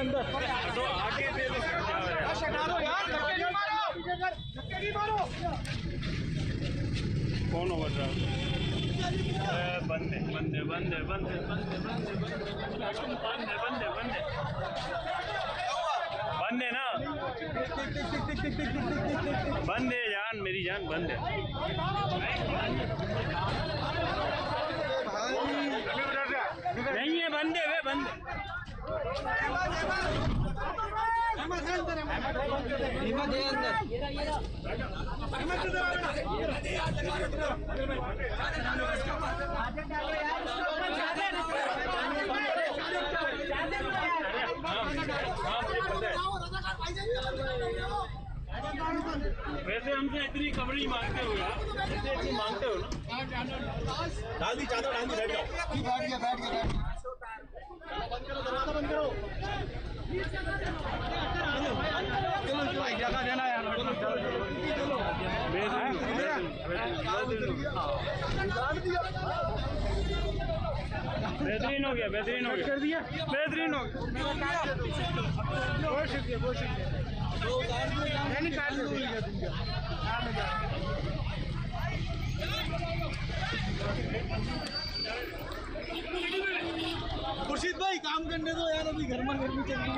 अंदर तो आगे दे दो यार, धक्के नहीं मारो। कौन ओवरड्राफ्ट? बंदे बंदे बंदे बंदे बंदे बंदे बंदे बंदे बंदे बंदे ना बंदे जान, मेरी जान बंद है। नहीं है बंदे वे बंदे। वैसे हमसे इतनी कवरेज मांगते हो यार, इतनी मांगते हो ना। डाल दी चादर, डाल दी, बैठ जाओ। बैठ गया। बंद करो, दरवाजा बंद करो। चलो भाई, जगह देना यार। बेहतरीन हो गया, बेहतरीन हो गया, कर दिया, बेहतरीन हो गया। बहुत शुक्रिया, बहुत शुक्रिया। नहीं काट दो। खुर्शीद भाई काम करने दो यार, अभी गर्मा गर्मी चल रही